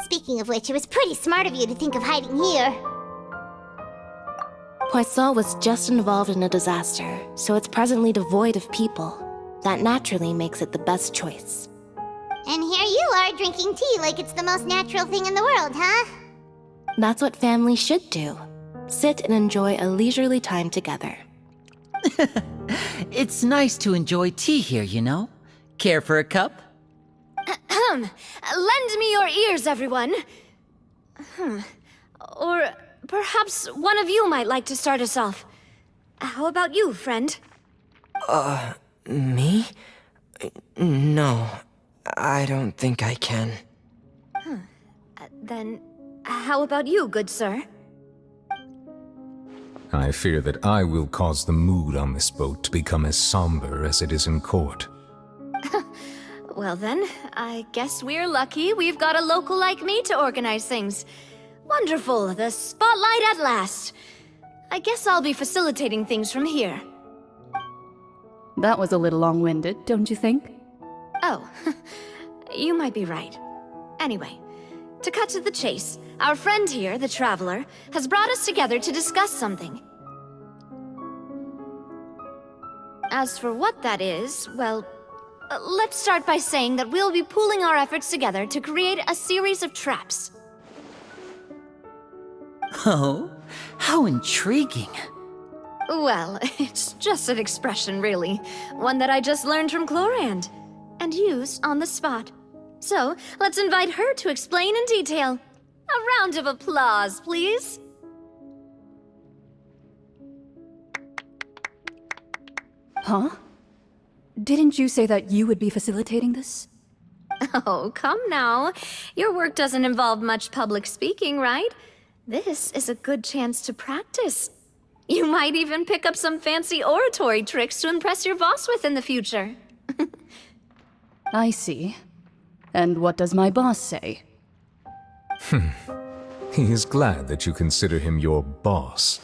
Speaking of which, it was pretty smart of you to think of hiding here. Poisson was just involved in a disaster, so it's presently devoid of people. That naturally makes it the best choice. And here you are drinking tea like it's the most natural thing in the world, huh? That's what families should do. Sit and enjoy a leisurely time together. It's nice to enjoy tea here, you know? Care for a cup? Lend me your ears, everyone. Or perhaps one of you might like to start us off. How about you, friend? Me? No, I don't think I can. Then, how about you, good sir? I fear that I will cause the mood on this boat to become as somber as it is in court. Well then, I guess we're lucky we've got a local like me to organize things. Wonderful, the spotlight at last. I guess I'll be facilitating things from here. That was a little long-winded, don't you think? Oh, you might be right. Anyway, to cut to the chase, our friend here, the Traveler, has brought us together to discuss something. As for what that is, well, let's start by saying that we'll be pooling our efforts together to create a series of traps. Oh, how intriguing. Well, it's just an expression, really. One that I just learned from Chlorand, and used on the spot. So, let's invite her to explain in detail. A round of applause, please. Huh? Didn't you say that you would be facilitating this? Oh, come now. Your work doesn't involve much public speaking, right? This is a good chance to practice. You might even pick up some fancy oratory tricks to impress your boss with in the future. I see. And what does my boss say? He is glad that you consider him your boss.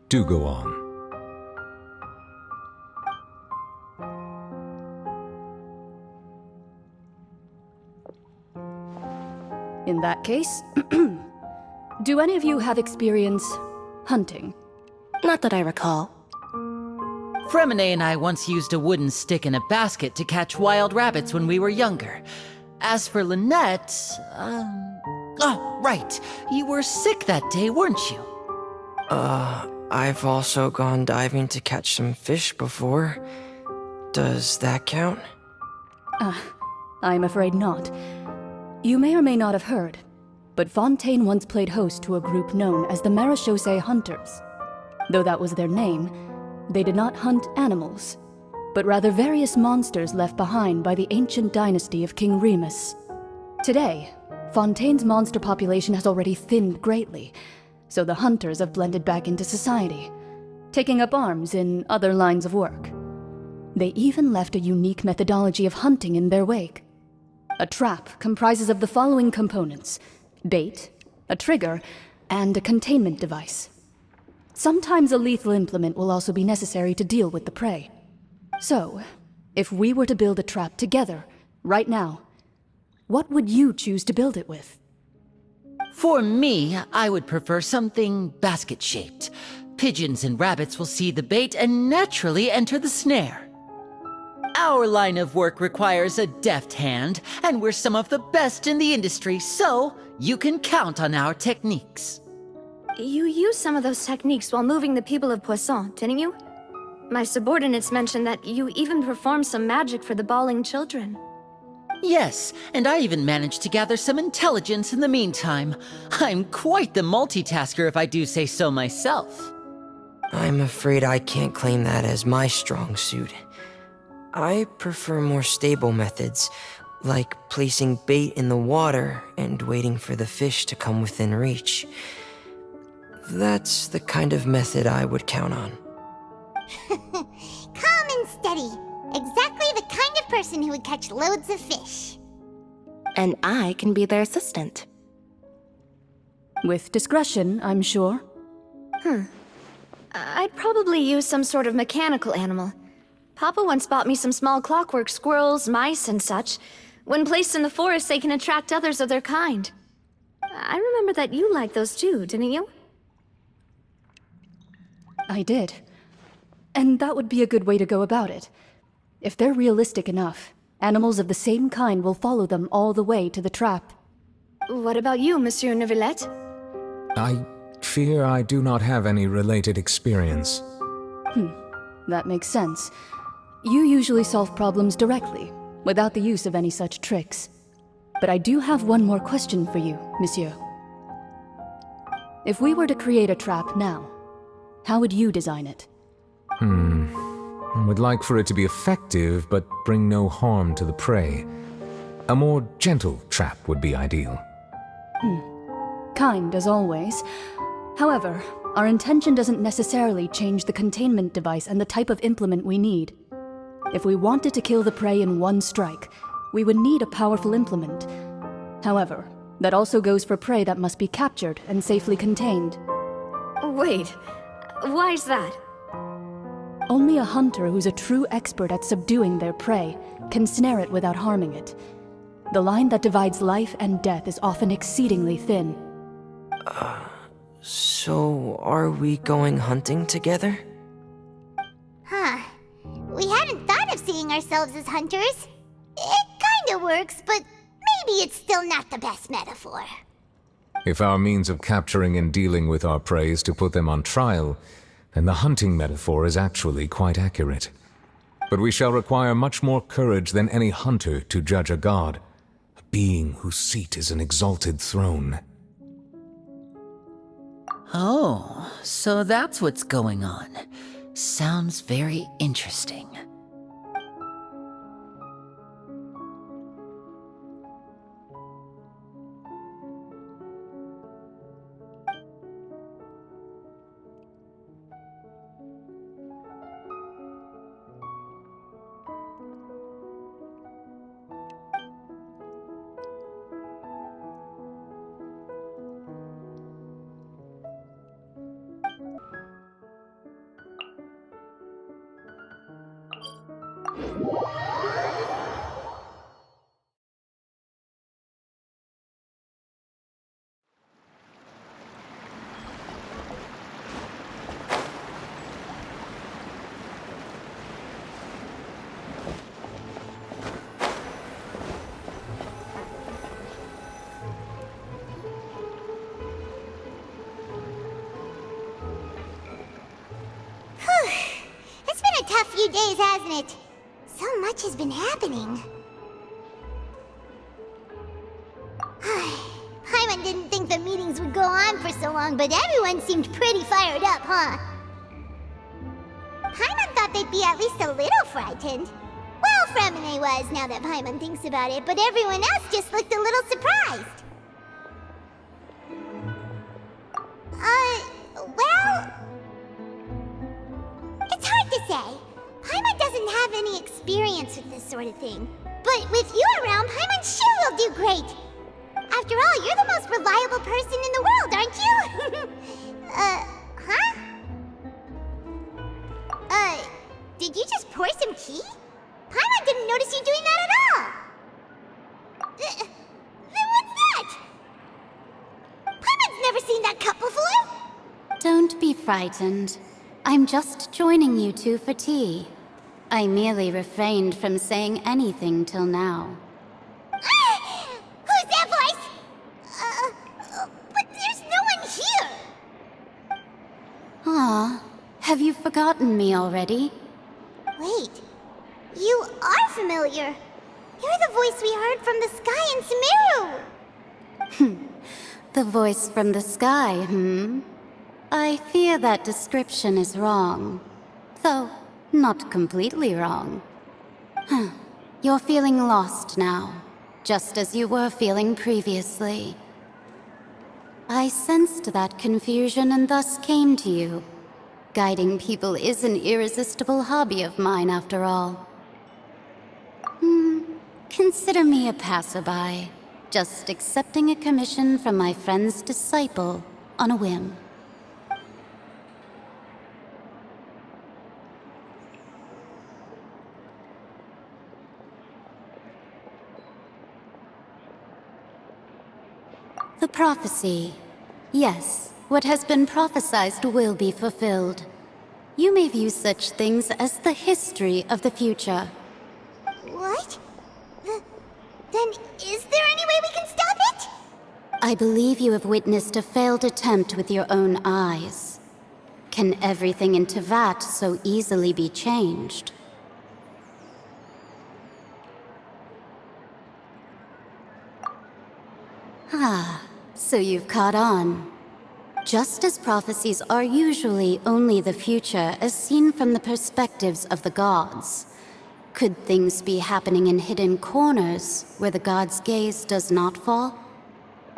Do go on. In that case, do any of you have experience hunting? Not that I recall. Fremine and I once used a wooden stick in a basket to catch wild rabbits when we were younger. As for Lynette, oh, right. You were sick that day, weren't you? I've also gone diving to catch some fish before. Does that count? I'm afraid not. You may or may not have heard, but Fontaine once played host to a group known as the Marechaussee Hunters. Though that was their name, they did not hunt animals, but rather various monsters left behind by the ancient dynasty of King Remus. Today, Fontaine's monster population has already thinned greatly, so the hunters have blended back into society, taking up arms in other lines of work. They even left a unique methodology of hunting in their wake. A trap comprises of the following components: bait, a trigger, and a containment device. Sometimes a lethal implement will also be necessary to deal with the prey. So, if we were to build a trap together, right now, what would you choose to build it with? For me, I would prefer something basket-shaped. Pigeons and rabbits will see the bait and naturally enter the snare. Our line of work requires a deft hand, and we're some of the best in the industry, so you can count on our techniques. You used some of those techniques while moving the people of Poisson, didn't you? My subordinates mentioned that you even performed some magic for the bawling children. Yes, and I even managed to gather some intelligence in the meantime. I'm quite the multitasker if I do say so myself. I'm afraid I can't claim that as my strong suit. I prefer more stable methods, like placing bait in the water and waiting for the fish to come within reach. That's the kind of method I would count on. Calm and steady. Exactly the kind of person who would catch loads of fish. And I can be their assistant. With discretion, I'm sure. I'd probably use some sort of mechanical animal. Papa once bought me some small clockwork squirrels, mice, and such. When placed in the forest, they can attract others of their kind. I remember that you liked those too, didn't you? I did. And that would be a good way to go about it. If they're realistic enough, animals of the same kind will follow them all the way to the trap. What about you, Monsieur Neuvillette? I fear I do not have any related experience. That makes sense. You usually solve problems directly, without the use of any such tricks. But I do have one more question for you, Monsieur. If we were to create a trap now, how would you design it? I would like for it to be effective, but bring no harm to the prey. A more gentle trap would be ideal. Kind, as always. However, our intention doesn't necessarily change the containment device and the type of implement we need. If we wanted to kill the prey in one strike, we would need a powerful implement. However, that also goes for prey that must be captured and safely contained. Wait, why's that? Only a hunter who's a true expert at subduing their prey can snare it without harming it. The line that divides life and death is often exceedingly thin. So are we going hunting together? Huh. We hadn't thought of seeing ourselves as hunters. It kinda works, but maybe it's still not the best metaphor. If our means of capturing and dealing with our prey is to put them on trial, then the hunting metaphor is actually quite accurate. But we shall require much more courage than any hunter to judge a god, a being whose seat is an exalted throne. Oh, so that's what's going on. Sounds very interesting. It's been a tough few days, hasn't it? So much has been happening. Paimon didn't think the meetings would go on for so long, but everyone seemed pretty fired up, huh? Paimon thought they'd be at least a little frightened. Well, Fremine was, now that Paimon thinks about it, but everyone else just looked a little surprised. Well... It's hard to say. Paimon doesn't have any experience with this sort of thing. But with you around, Paimon sure will do great. After all, you're the most reliable person in the world, aren't you? Huh? Did you just pour some tea? Paimon didn't notice you doing that at all. Then what's that? Paimon's never seen that cup before. Don't be frightened. I'm just joining you two for tea. I merely refrained from saying anything till now. Who's that voice? But there's no one here. Aw, have you forgotten me already? Wait, you are familiar. You're the voice we heard from the sky in Sumeru. The voice from the sky, I fear that description is wrong. Though, not completely wrong. You're feeling lost now, just as you were feeling previously. I sensed that confusion and thus came to you. Guiding people is an irresistible hobby of mine, after all. Consider me a passerby, just accepting a commission from my friend's disciple on a whim. The prophecy. Yes, what has been prophesied will be fulfilled. You may view such things as the history of the future. What? Then is there any way we can stop it? I believe you have witnessed a failed attempt with your own eyes. Can everything in Tevat so easily be changed? Ah, so you've caught on. Just as prophecies are usually only the future as seen from the perspectives of the gods, could things be happening in hidden corners where the gods' gaze does not fall?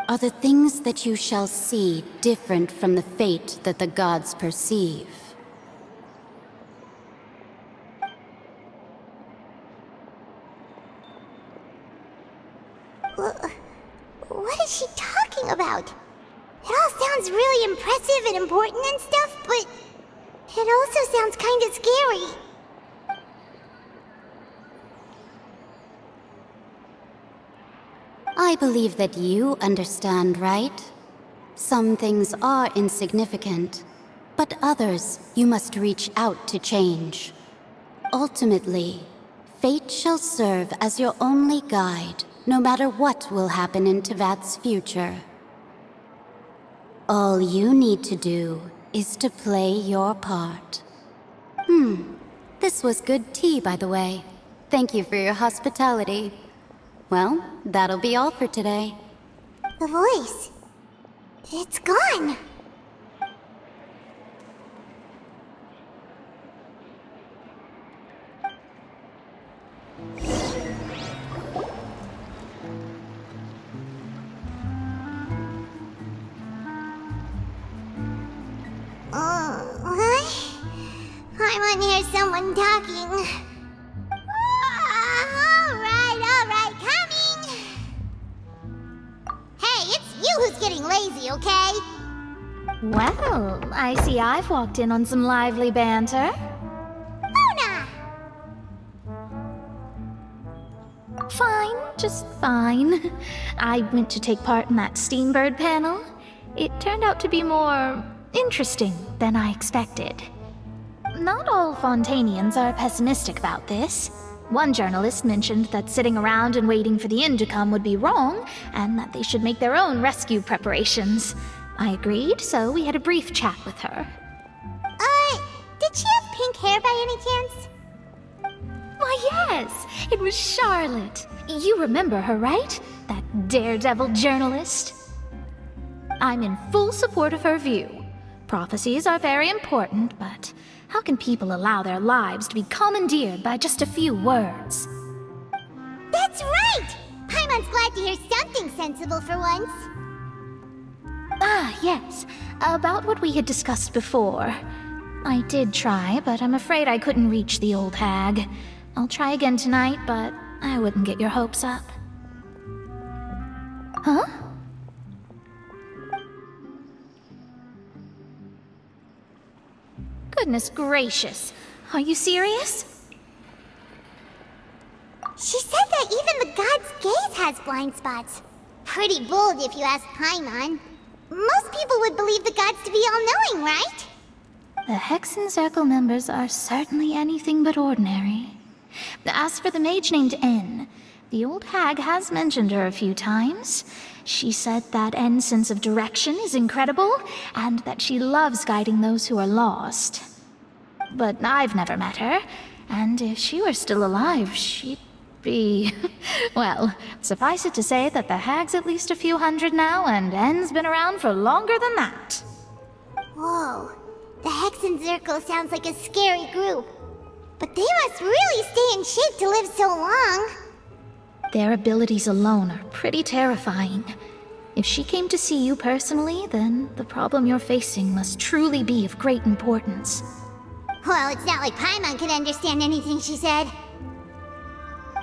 Are the things that you shall see different from the fate that the gods perceive? What is she talking about? It all sounds really impressive and important and stuff, but it also sounds kinda scary. I believe that you understand, right? Some things are insignificant, but others you must reach out to change. Ultimately, fate shall serve as your only guide, no matter what will happen in Tevat's future. All you need to do is to play your part. This was good tea, by the way. Thank you for your hospitality. Well, that'll be all for today. The voice. It's gone. I want to hear someone talking. Alright, coming! Hey, it's you who's getting lazy, okay? Well, I see I've walked in on some lively banter. Luna! Fine, just fine. I went to take part in that Steambird panel. It turned out to be more interesting than I expected. Not all Fontainians are pessimistic about this. One journalist mentioned that sitting around and waiting for the end to come would be wrong, and that they should make their own rescue preparations. I agreed, so we had a brief chat with her. Did she have pink hair by any chance? Why, yes! It was Charlotte. You remember her, right? That daredevil journalist? I'm in full support of her view. Prophecies are very important, but how can people allow their lives to be commandeered by just a few words? That's right! Paimon's glad to hear something sensible for once. Ah, yes. About what we had discussed before. I did try, but I'm afraid I couldn't reach the old hag. I'll try again tonight, but I wouldn't get your hopes up. Huh? Goodness gracious. Are you serious? She said that even the god's gaze has blind spots. Pretty bold if you ask Paimon. Most people would believe the gods to be all-knowing, right? The Hexen Circle members are certainly anything but ordinary. As for the mage named N, the old hag has mentioned her a few times. She said that N's sense of direction is incredible, and that she loves guiding those who are lost. But I've never met her, and if she were still alive, she'd be... well, suffice it to say that the hag's at least a few hundred now, and N's been around for longer than that. Whoa. The Hexen Circle sounds like a scary group. But they must really stay in shape to live so long. Their abilities alone are pretty terrifying. If she came to see you personally, then the problem you're facing must truly be of great importance. Well, it's not like Paimon could understand anything she said.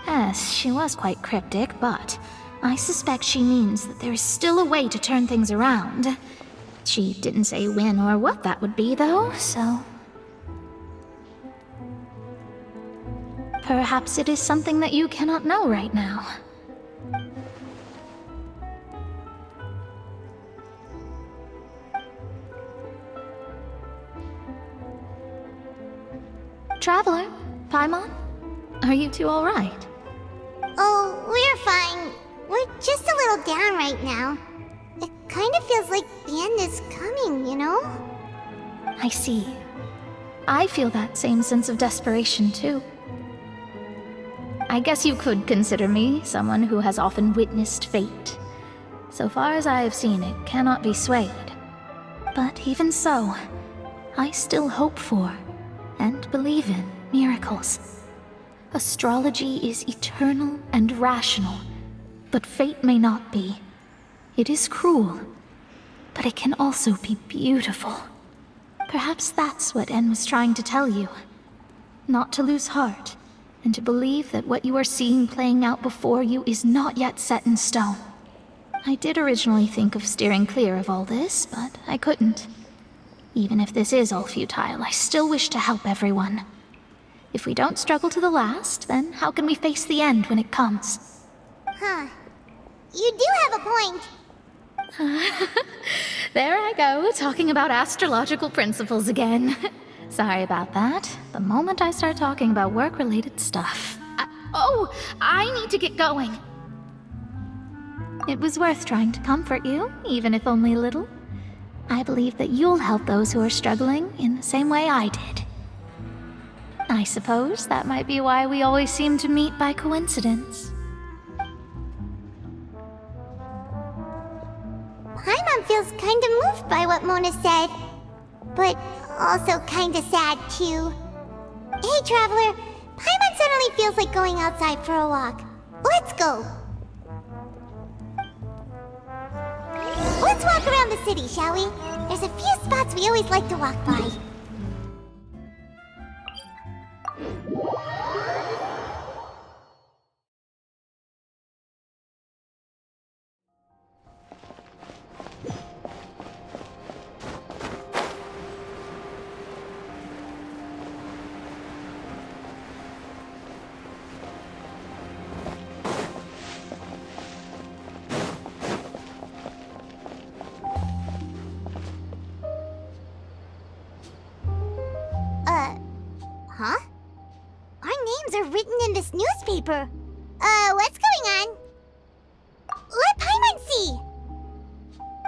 Yes, she was quite cryptic, but I suspect she means that there is still a way to turn things around. She didn't say when or what that would be, though, so... perhaps it is something that you cannot know right now. Traveler, Paimon, are you two alright? Oh, we're fine. We're just a little down right now. It kind of feels like the end is coming, you know? I see. I feel that same sense of desperation, too. I guess you could consider me someone who has often witnessed fate. So far as I have seen, it cannot be swayed. But even so, I still hope for, and believe in, miracles. Astrology is eternal and rational, but fate may not be. It is cruel, but it can also be beautiful. Perhaps that's what En was trying to tell you. Not to lose heart, and to believe that what you are seeing playing out before you is not yet set in stone. I did originally think of steering clear of all this, but I couldn't. Even if this is all futile, I still wish to help everyone. If we don't struggle to the last, then how can we face the end when it comes? Huh. You do have a point. There I go, talking about astrological principles again. Sorry about that. The moment I start talking about work-related stuff... I need to get going. It was worth trying to comfort you, even if only a little. I believe that you'll help those who are struggling in the same way I did. I suppose that might be why we always seem to meet by coincidence. Paimon feels kind of moved by what Mona said, but also kind of sad too. Hey, Traveler, Paimon suddenly feels like going outside for a walk. Let's go. Let's walk around the city, shall we? There's a few spots we always like to walk by. Huh? Our names are written in this newspaper. What's going on? Let Paimon see!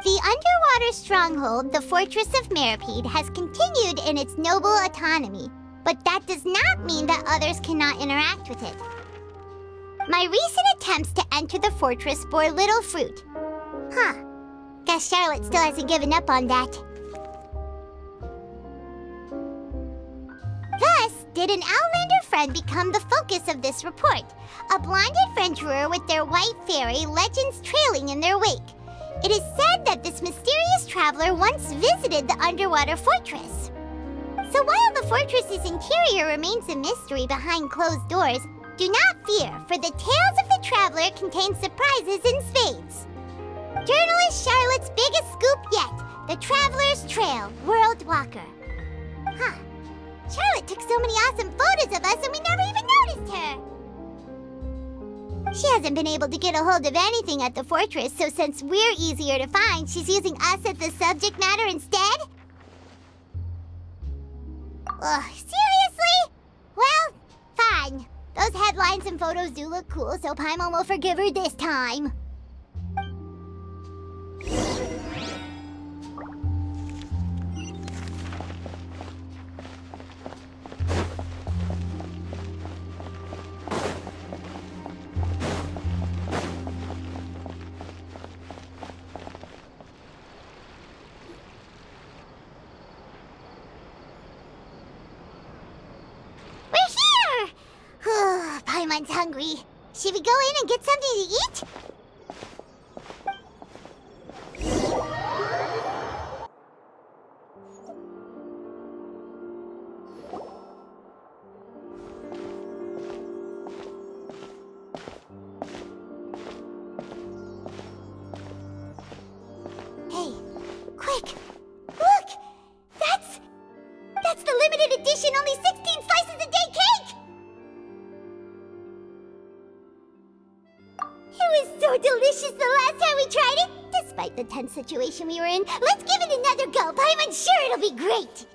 The underwater stronghold, the Fortress of Meripede, has continued in its noble autonomy, but that does not mean that others cannot interact with it. My recent attempts to enter the fortress bore little fruit. Huh. Guess Charlotte still hasn't given up on that. Thus, did an Outlander friend become the focus of this report, a blonde adventurer with their white fairy legends trailing in their wake. It is said that this mysterious traveler once visited the underwater fortress. So while the fortress's interior remains a mystery behind closed doors, do not fear, for the tales of the traveler contain surprises in spades. Journalist Charlotte's biggest scoop yet, the Traveler's Trail, World Walker. Huh. Charlotte took so many awesome photos of us and we never even noticed her! She hasn't been able to get a hold of anything at the fortress, so since we're easier to find, she's using us as the subject matter instead? Ugh, seriously? Well, fine. Those headlines and photos do look cool, so Paimon will forgive her this time. Paimon's hungry. Should we go in and get something to eat? Hey, quick! Look! That's the limited edition, only 16 slices a day cake! It was so delicious the last time we tried it! Despite the tense situation we were in, let's give it another go. I'm sure it'll be great!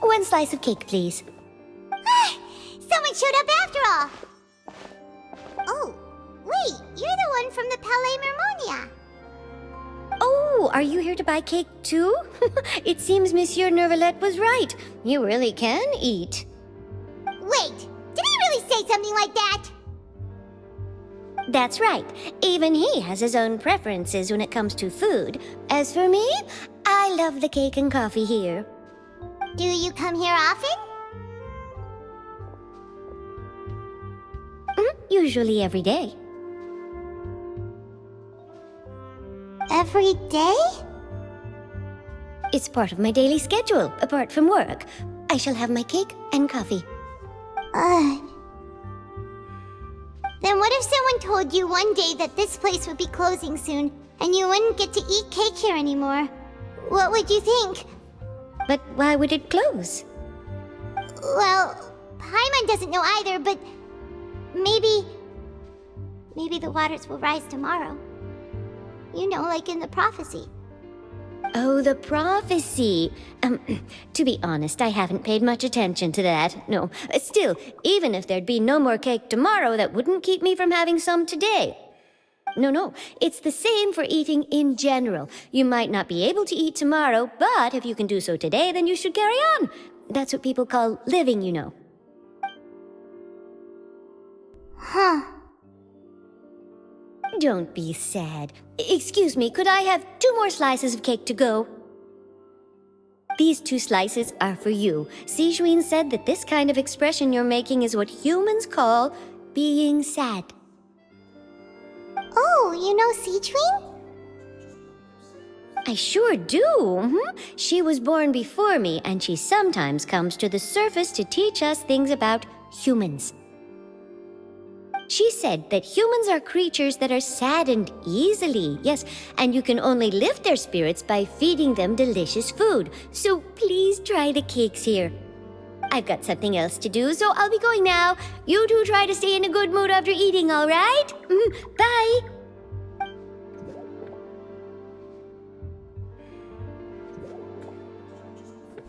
1 slice of cake, please. Someone showed up after all! Oh, wait, you're the one from the Palais Mermonia. Oh, are you here to buy cake too? It seems Monsieur Nervalette was right. You really can eat. Wait, did he really say something like that? That's right. Even he has his own preferences when it comes to food. As for me, I love the cake and coffee here. Do you come here often? Usually every day. Every day? It's part of my daily schedule, apart from work. I shall have my cake and coffee. Then what if someone told you one day that this place would be closing soon, and you wouldn't get to eat cake here anymore? What would you think? But why would it close? Well, Paimon doesn't know either, but maybe the waters will rise tomorrow. You know, like in the prophecy. Oh, the prophecy. To be honest, I haven't paid much attention to that. No, still, even if there'd be no more cake tomorrow, that wouldn't keep me from having some today. No, it's the same for eating in general. You might not be able to eat tomorrow, but if you can do so today, then you should carry on. That's what people call living, you know. Huh. Don't be sad. Excuse me, could I have 2 more slices of cake to go? These 2 slices are for you. Sijuin said that this kind of expression you're making is what humans call being sad. Oh, you know Sijuin? I sure do. She was born before me, and she sometimes comes to the surface to teach us things about humans. She said that humans are creatures that are saddened easily, yes, and you can only lift their spirits by feeding them delicious food. So please try the cakes here. I've got something else to do, so I'll be going now. You two try to stay in a good mood after eating, all right? Bye!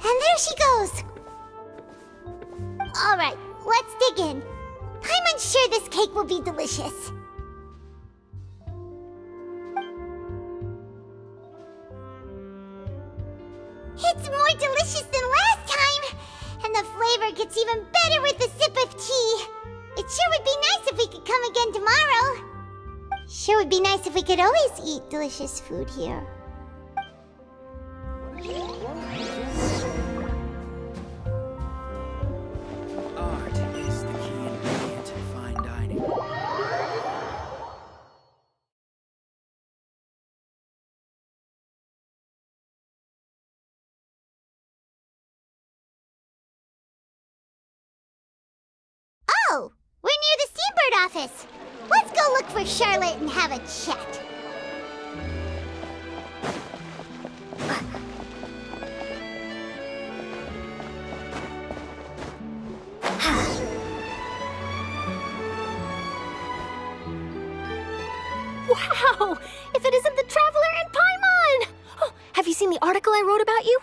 And there she goes! Alright, let's dig in. I'm unsure this cake will be delicious. It's more delicious than last time! And the flavor gets even better with a sip of tea. It sure would be nice if we could come again tomorrow. Sure would be nice if we could always eat delicious food here. Art is the key ingredient in fine dining. Oh, we're near the Steambird office. Let's go look for Charlotte and have a chat. Wow! If it isn't the Traveler and Paimon! Oh, have you seen the article I wrote about you?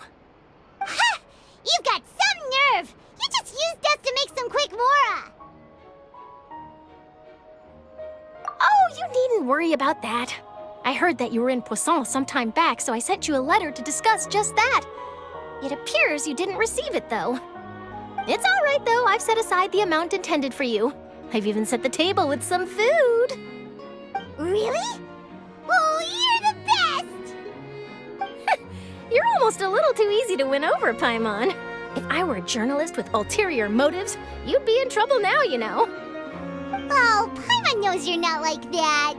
Ha! You've got some nerve! You just used us to make some quick mora! Oh, you needn't worry about that. I heard that you were in Poisson some time back, so I sent you a letter to discuss just that. It appears you didn't receive it, though. It's all right, though. I've set aside the amount intended for you. I've even set the table with some food. Really? Oh, you're the best! You're almost a little too easy to win over, Paimon. If I were a journalist with ulterior motives, you'd be in trouble now, you know. Oh, Paimon knows you're not like that.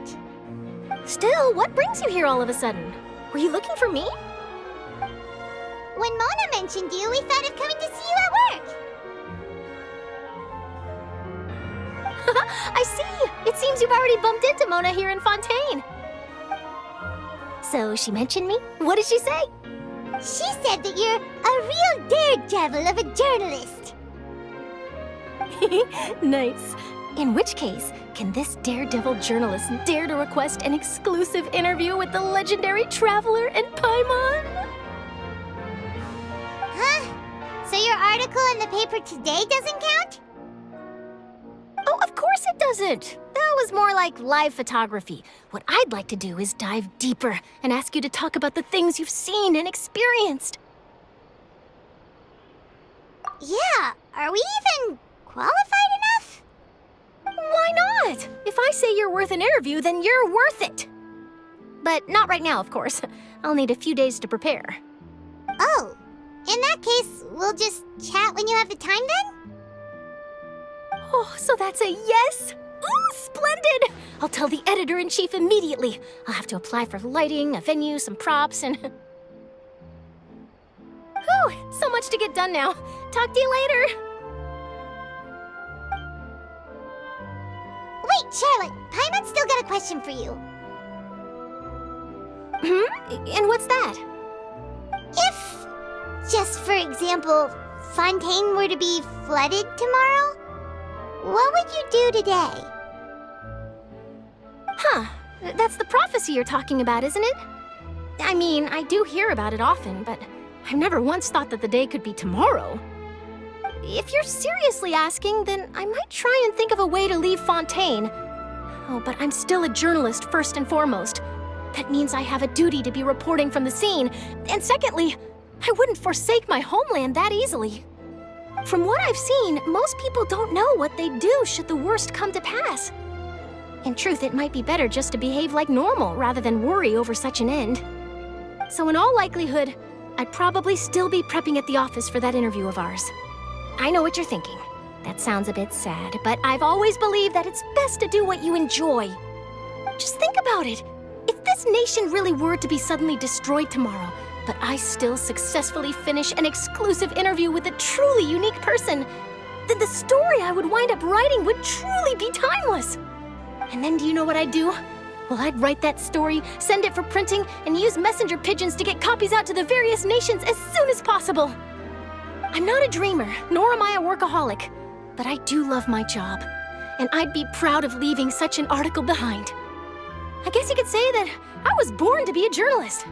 Still, what brings you here all of a sudden? Were you looking for me? When Mona mentioned you, we thought of coming to see you at work. I see! It seems you've already bumped into Mona here in Fontaine. So she mentioned me? What did she say? She said that you're a real daredevil of a journalist. Nice. In which case, can this daredevil journalist dare to request an exclusive interview with the legendary Traveler and Paimon? Huh? So you're article in the paper today doesn't count? Oh, of course it doesn't. That was more like live photography. What I'd like to do is dive deeper and ask you to talk about the things you've seen and experienced. Yeah, are we even qualified enough? Why not? If I say you're worth an interview, then you're worth it. But not right now, of course. I'll need a few days to prepare. Oh, in that case, we'll just chat when you have the time then? Oh, so that's a yes? Ooh, splendid! I'll tell the editor-in-chief immediately. I'll have to apply for lighting, a venue, some props, and... Whew, so much to get done now. Talk to you later. Wait, Charlotte, Paimon's still got a question for you. And what's that? If, just for example, Fontaine were to be flooded tomorrow, what would you do today? Huh, that's the prophecy you're talking about, isn't it? I mean, I do hear about it often, but I've never once thought that the day could be tomorrow. If you're seriously asking, then I might try and think of a way to leave Fontaine. Oh, but I'm still a journalist first and foremost. That means I have a duty to be reporting from the scene. And secondly, I wouldn't forsake my homeland that easily. From what I've seen, most people don't know what they'd do should the worst come to pass. In truth, it might be better just to behave like normal rather than worry over such an end. So in all likelihood, I'd probably still be prepping at the office for that interview of ours. I know what you're thinking. That sounds a bit sad, but I've always believed that it's best to do what you enjoy. Just think about it. If this nation really were to be suddenly destroyed tomorrow, but I still successfully finish an exclusive interview with a truly unique person, then the story I would wind up writing would truly be timeless. And then do you know what I'd do? Well, I'd write that story, send it for printing, and use messenger pigeons to get copies out to the various nations as soon as possible. I'm not a dreamer, nor am I a workaholic, but I do love my job, and I'd be proud of leaving such an article behind. I guess you could say that I was born to be a journalist.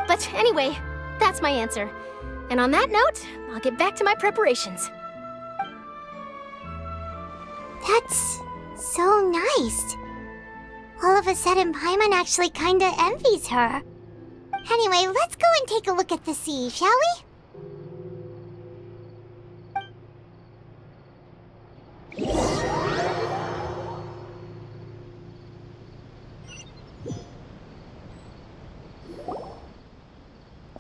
But anyway, that's my answer. And on that note, I'll get back to my preparations. That's so nice. All of a sudden, Paimon actually kinda envies her. Anyway, let's go and take a look at the sea, shall we?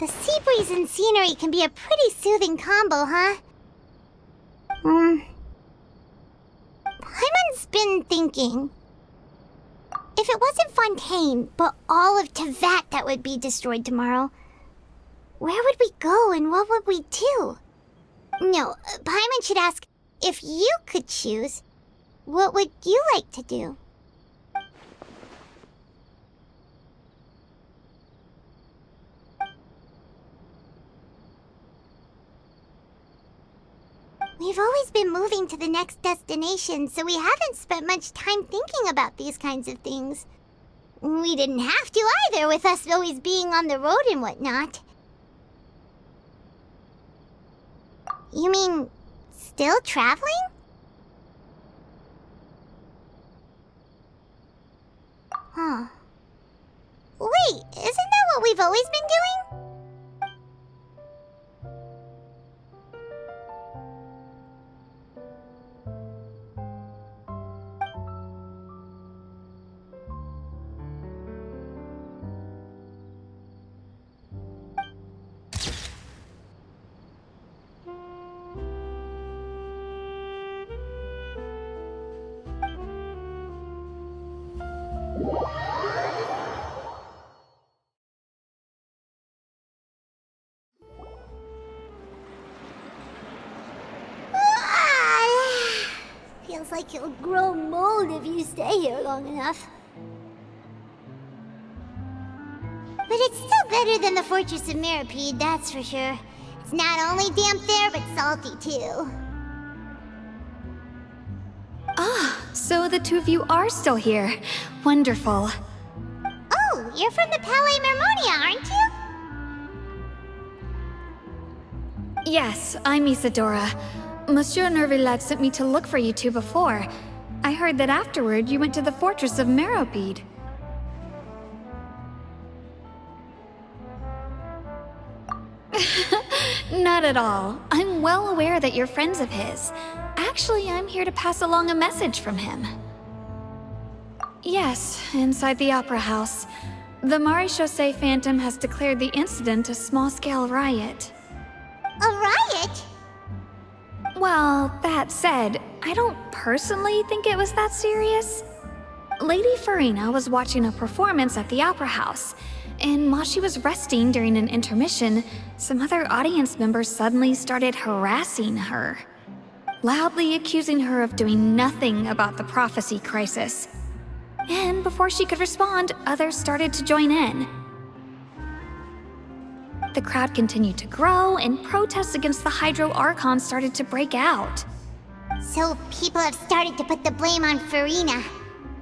The sea breeze and scenery can be a pretty soothing combo, huh? Paimon's been thinking. If it wasn't Fontaine, but all of Tevat that would be destroyed tomorrow, where would we go and what would we do? No, Paimon should ask, if you could choose, what would you like to do? We've always been moving to the next destination, so we haven't spent much time thinking about these kinds of things. We didn't have to either, with us always being on the road and whatnot. You mean, still traveling? Huh. Wait, isn't that what we've always been doing? Feels like you'll grow mold if you stay here long enough. But it's still better than the Fortress of Mirapede, that's for sure. It's not only damp there, but salty too. Ah, so the two of you are still here. Wonderful. Oh, you're from the Palais Mermonia, aren't you? Yes, I'm Isadora. Monsieur Nervillet sent me to look for you two before. I heard that afterward you went to the fortress of Meropide. Not at all. I'm well aware that you're friends of his. Actually, I'm here to pass along a message from him. Yes, inside the Opera House. The Maréchaussée Phantom has declared the incident a small-scale riot. A riot? Well, that said, I don't personally think it was that serious. Lady Farina was watching a performance at the Opera House, and while she was resting during an intermission, some other audience members suddenly started harassing her, loudly accusing her of doing nothing about the prophecy crisis. And before she could respond, others started to join in. The crowd continued to grow, and protests against the Hydro Archon started to break out. So people have started to put the blame on Farina.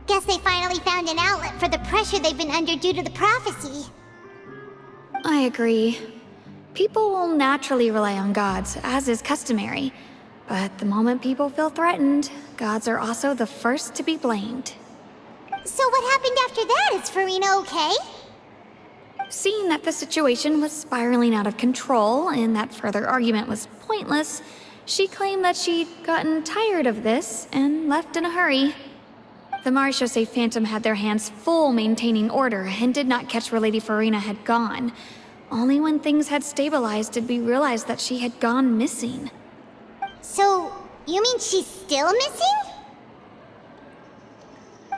Guess they finally found an outlet for the pressure they've been under due to the prophecy. I agree. People will naturally rely on gods, as is customary. But the moment people feel threatened, gods are also the first to be blamed. So what happened after that? Is Farina okay? Seeing that the situation was spiraling out of control and that further argument was pointless, she claimed that she'd gotten tired of this and left in a hurry. The Maréchaussée Phantom had their hands full maintaining order and did not catch where Lady Farina had gone. Only when things had stabilized did we realize that she had gone missing. So, you mean she's still missing?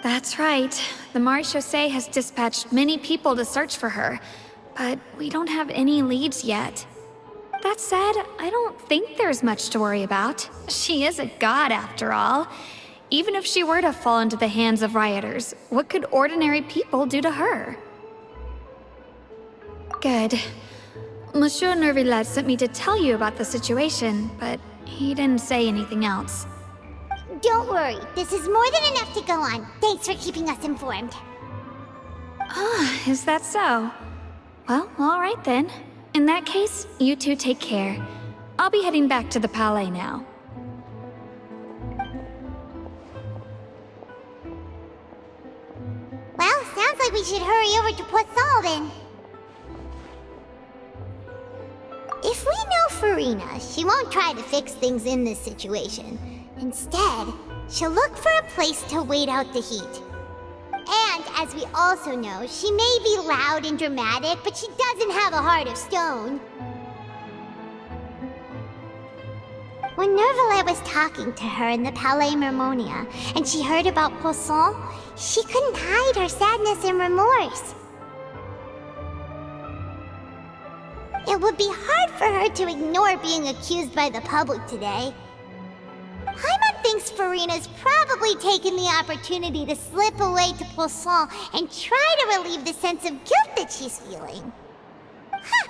That's right. The Maréchaussée has dispatched many people to search for her, but we don't have any leads yet. That said, I don't think there's much to worry about. She is a god after all. Even if she were to fall into the hands of rioters, what could ordinary people do to her? Good. Monsieur Nervillet sent me to tell you about the situation, but he didn't say anything else. Don't worry, this is more than enough to go on. Thanks for keeping us informed. Ah, is that so? Well, all right then. In that case, you two take care. I'll be heading back to the Palais now. Well, sounds like we should hurry over to Poisson then. If we know Farina, she won't try to fix things in this situation. Instead, she'll look for a place to wait out the heat. And, as we also know, she may be loud and dramatic, but she doesn't have a heart of stone. When Nervillet was talking to her in the Palais Mermonia, and she heard about Poisson, she couldn't hide her sadness and remorse. It would be hard for her to ignore being accused by the public today. Paimon thinks Farina's probably taken the opportunity to slip away to Poisson and try to relieve the sense of guilt that she's feeling. Huh!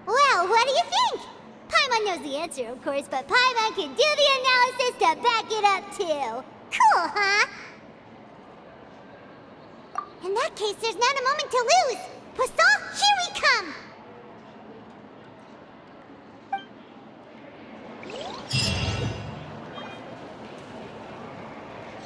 Well, what do you think? Paimon knows the answer, of course, but Paimon can do the analysis to back it up, too. Cool, huh? In that case, there's not a moment to lose. Poisson, here we come!